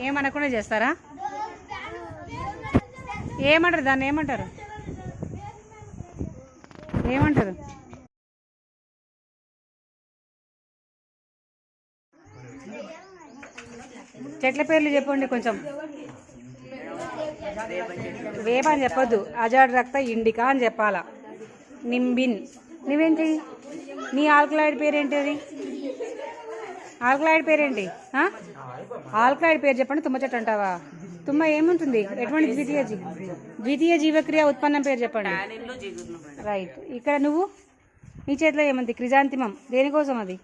ఏమనకుండా చేస్తారా? ఏమంటారు దాన్ని? ఏమంటారు? ఏమంటారు? చెట్ల పేర్లు చెప్పండి కొంచెం. వేప అని చెప్పొద్దు, అజాడ్ రక్త ఇండికా అని చెప్పాలా. నింబిన్. నువ్వేంటి? నీ ఆల్కలాయిడ్ పేరేంటి? ఆల్కలాయిడ్ పేరేంటి? ఆల్కలాయిడ్ పేరు చెప్పండి. తుమ్మ చెట్టు అంటావా? తుమ్మ ఏముంటుంది? ఎటువంటి ద్వితీయ జీవక్రియ ఉత్పన్నం పేరు చెప్పండి. రైట్. ఇక్కడ నువ్వు నీ చేతిలో ఏముంది? క్రిజాంతిమం. దేనికోసం అది?